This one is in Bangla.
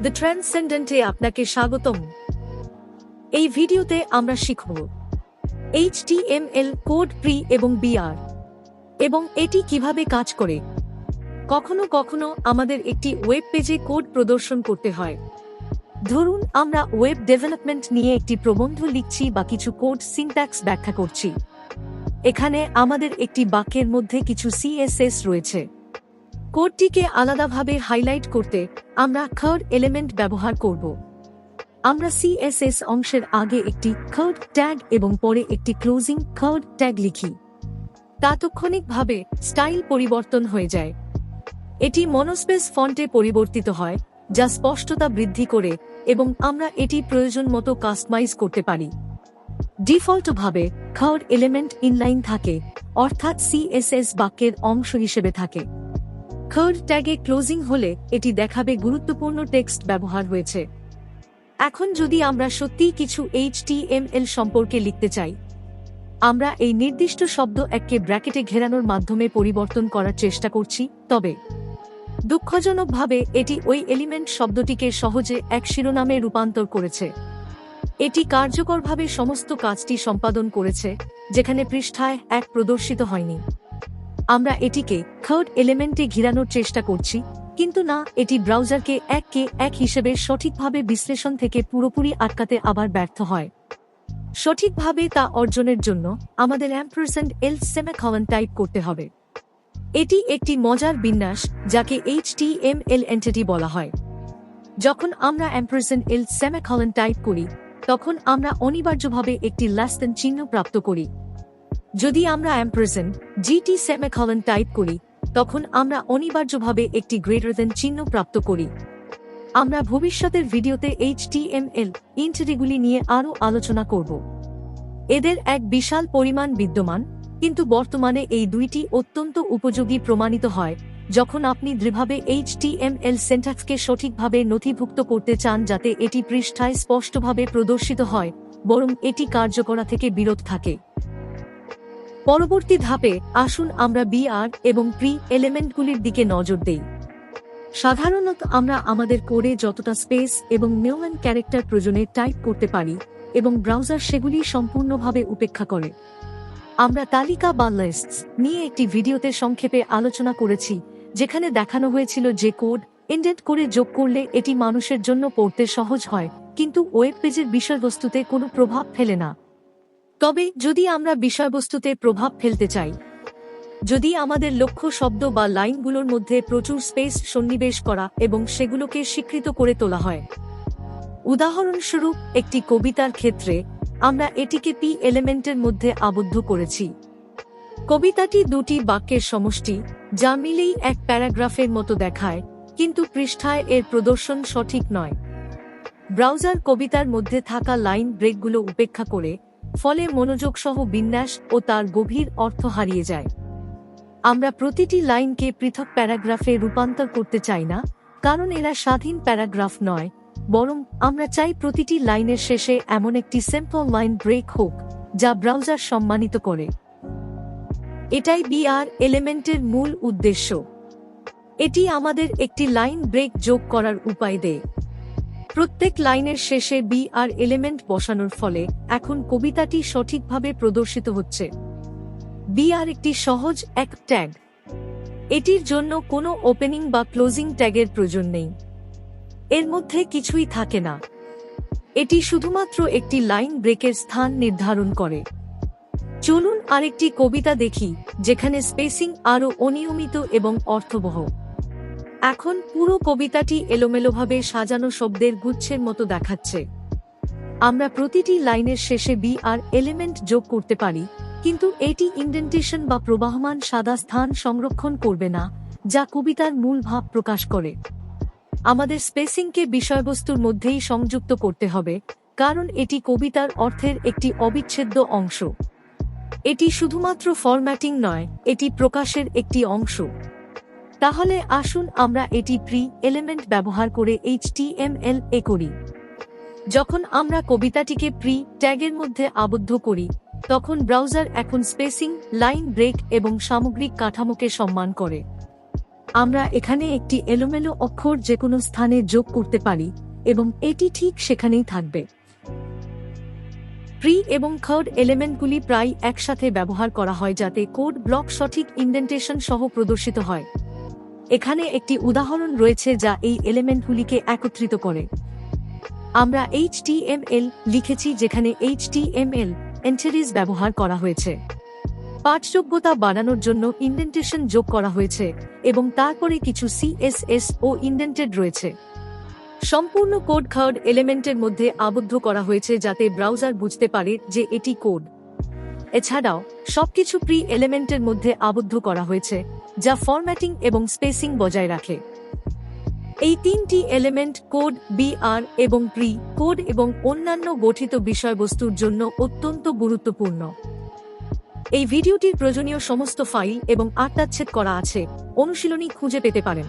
দ্য ট্রান্সেন্ডেন্টে আপনাকে স্বাগতম। এই ভিডিওতে আমরা শিখব HTML কোড প্রি এবং বিআর এবং এটি কিভাবে কাজ করে। কখনো কখনো আমাদের একটি ওয়েব পেজে কোড প্রদর্শন করতে হয়। ধরুন আমরা ওয়েব ডেভেলপমেন্ট নিয়ে একটি প্রবন্ধ লিখছি বা কিছু কোড সিনট্যাক্স ব্যাখ্যা করছি। এখানে আমাদের একটি বাক্যের মধ্যে কিছু CSS রয়েছে। কোডটিকে আলাদাভাবে হাইলাইট করতে আমরা কার্ড এলিমেন্ট ব্যবহার করব। আমরা CSS অংশের আগে একটি কার্ড ট্যাগ এবং পরে একটি ক্লোজিং কার্ড ট্যাগ লিখি। তাৎক্ষণিকভাবে স্টাইল পরিবর্তন হয়ে যায়। এটি মনোস্পেস ফন্টে পরিবর্তিত হয়, যা স্পষ্টতা বৃদ্ধি করে এবং আমরা এটি প্রয়োজন মতো কাস্টমাইজ করতে পারি। ডিফল্টভাবে কার্ড এলিমেন্ট ইনলাইন থাকে, অর্থাৎ CSS বাক্যের অংশ হিসেবে থাকে। কার্ড ট্যাগে ক্লোজিং হলে এটি দেখাবে গুরুত্বপূর্ণ টেক্সট ব্যবহার হয়েছে। এখন যদি আমরা সত্যিই কিছু HTML সম্পর্কে লিখতে চাই, আমরা এই নির্দিষ্ট শব্দ এককে ব্র্যাকেটে ঘেরানোর মাধ্যমে পরিবর্তন করার চেষ্টা করছি, তবে দুঃখজনকভাবে এটি ওই এলিমেন্ট শব্দটিকে সহজে এক শিরোনামে রূপান্তর করেছে। এটি কার্যকরভাবে সমস্ত কাজটি সম্পাদন করেছে, যেখানে পৃষ্ঠায় এক প্রদর্শিত হয়নি। আমরা এটিকে কার্ড এলিমেন্টে ঘিরানোর চেষ্টা করছি, কিন্তু না, এটি ব্রাউজারকে এক হিসেবে সঠিকভাবে বিশ্লেষণ থেকে পুরোপুরি আটকাতে আবার ব্যর্থ হয়। সঠিকভাবে তা অর্জনের জন্য আমাদের &else সেমিকোলন টাইপ করতে হবে। এটি একটি মজার বিন্যাস যাকে HTML এন্টিটি বলা হয়। যখন আমরা &else সেমিকোলন টাইপ করি, তখন আমরা অনিবার্যভাবে একটি লেস দ্যান চিহ্ন প্রাপ্ত করি। যদি আমরা &GT সেমিকোলন টাইপ করি, তখন আমরা অনিবার্যভাবে একটি গ্রেটার দ্যান চিহ্ন প্রাপ্ত করি। আমরা ভবিষ্যতের ভিডিওতে HTML এন্টিটিগুলি নিয়ে আরও আলোচনা করব। এদের এক বিশাল পরিমাণ বিদ্যমান, কিন্তু বর্তমানে এই দুইটি অত্যন্ত উপযোগী প্রমাণিত হয় যখন আপনি দৃঢ়ভাবে HTML সিনট্যাক্সকে সঠিকভাবে নথিভুক্ত করতে চান, যাতে এটি পৃষ্ঠায় স্পষ্টভাবে প্রদর্শিত হয়, বরং এটি কার্যকরা থেকে বিরত থাকে। পরবর্তী ধাপে আসুন আমরা বিআর এবং প্রি এলিমেন্টগুলির দিকে নজর দেই। সাধারণত আমরা আমাদের কোডে যতটা স্পেস এবং নিউম্যান ক্যারেক্টার প্রয়োজনে টাইপ করতে পারি এবং ব্রাউজার সেগুলি সম্পূর্ণভাবে উপেক্ষা করে। আমরা তালিকা বা লিস্টস নিয়ে একটি ভিডিওতে সংক্ষেপে আলোচনা করেছি, যেখানে দেখানো হয়েছিল যে কোড ইন্ডেন্ট করে যোগ করলে এটি মানুষের জন্য পড়তে সহজ হয়, কিন্তু ওয়েব পেজের বিষয়বস্তুতে কোনো প্রভাব ফেলে না। তবে যদি আমরা বিষয়বস্তুতে প্রভাব ফেলতে চাই, যদি আমাদের লক্ষ্য শব্দ বা লাইনগুলোর মধ্যে প্রচুর স্পেস সন্নিবেশ করা এবং সেগুলোকে স্বীকৃত করে তোলা হয়, উদাহরণস্বরূপ একটি কবিতার ক্ষেত্রে, আমরা এটিকে পি এলিমেন্টের মধ্যে আবদ্ধ করেছি। কবিতাটি দুটি বাক্যের সমষ্টি, যা মিলেই এক প্যারাগ্রাফের মতো দেখায়, কিন্তু পৃষ্ঠায় এর প্রদর্শন সঠিক নয়। ব্রাউজার কবিতার মধ্যে থাকা লাইন ব্রেকগুলো উপেক্ষা করে, ফলে মনোযোগসহ বিন্যাস ও তার গভীর অর্থ হারিয়ে যায়। আমরা প্রতিটি লাইনকে পৃথক প্যারাগ্রাফে রূপান্তর করতে চাই না, কারণ এরা স্বাধীন প্যারাগ্রাফ নয়, বরং আমরা চাই প্রতিটি লাইনের শেষে এমন একটি সিম্পল লাইন ব্রেক হোক যা ব্রাউজার সম্মানিত করে। এটাই বিআর এলিমেন্টের মূল উদ্দেশ্য। এটি আমাদের একটি লাইন ব্রেক যোগ করার উপায় দেয়। প্রত্যেক লাইনের শেষে বিআর এলিমেন্ট বসানোর ফলে এখন কবিতাটি সঠিকভাবে প্রদর্শিত হচ্ছে। বিআর একটি সহজ এক ট্যাগ। এটির জন্য কোনো ওপেনিং বা ক্লোজিং ট্যাগের প্রয়োজন নেই। এর মধ্যে কিছুই থাকে না। এটি শুধুমাত্র একটি লাইন ব্রেকের স্থান নির্ধারণ করে। চলুন আরেকটি কবিতা দেখি, যেখানে স্পেসিং আরও অনিয়মিত এবং অর্থবহ। এখন পুরো কবিতাটি এলোমেলোভাবে সাজানো শব্দের গুচ্ছের মতো দেখাচ্ছে। আমরা প্রতিটি লাইনের শেষে বিআর এলিমেন্ট যোগ করতে পারি, কিন্তু এটি ইন্ডেন্টেশন বা প্রবাহমান সাদা স্থান সংরক্ষণ করবে না, যা কবিতার মূল ভাব প্রকাশ করে। আমাদের স্পেসিংকে বিষয়বস্তুর মধ্যেই সংযুক্ত করতে হবে, কারণ এটি কবিতার অর্থের একটি অবিচ্ছেদ্য অংশ। এটি শুধুমাত্র ফরম্যাটিং নয়, এটি প্রকাশের একটি অংশ। তাহলে আসুন আমরা এটি প্রি এলিমেন্ট ব্যবহার করে HTML করি। যখন আমরা কবিতাটিকে প্রি ট্যাগের মধ্যে আবদ্ধ করি, তখন ব্রাউজার এখন স্পেসিং, লাইন ব্রেক এবং সামগ্রিক কাঠামোকে সম্মান করে। আমরা এখানে একটি এলোমেলো অক্ষর যে কোনো স্থানে যোগ করতে পারি এবং এটি ঠিক সেখানেই থাকবে। প্রি এবং থার্ড এলিমেন্টগুলি প্রায় একসাথে ব্যবহার করা হয় যাতে কোড ব্লক সঠিক ইন্ডেন্টেশন সহ প্রদর্শিত হয়। এখানে একটি উদাহরণ রয়েছে যা এই এলিমেন্টগুলিকে একত্রিত করে। আমরা HTML লিখেছি যেখানে HTML এন্ট্রিজ ব্যবহার করা হয়েছে। পাঠযোগ্যতা বাড়ানোর জন্য ইন্ডেন্টেশন যোগ করা হয়েছে এবং তারপরে কিছু CSS ও ইন্ডেন্টেড রয়েছে। সম্পূর্ণ কোড থার্ড এলিমেন্টের মধ্যে আবদ্ধ করা হয়েছে যাতে ব্রাউজার বুঝতে পারে যে এটি কোড। এছাড়াও সবকিছু প্রি এলিমেন্টের মধ্যে আবদ্ধ করা হয়েছে যা ফরম্যাটিং এবং স্পেসিং বজায় রাখে। এই তিনটি এলিমেন্ট কোড, বিআর এবং প্রি কোড এবং অন্যান্য গঠিত বিষয়বস্তুর জন্য অত্যন্ত গুরুত্বপূর্ণ। এই ভিডিওটির প্রয়োজনীয় সমস্ত ফাইল এবং আত্মাচ্ছেদ করা আছে, অনুশীলনী খুঁজে পেতে পারেন।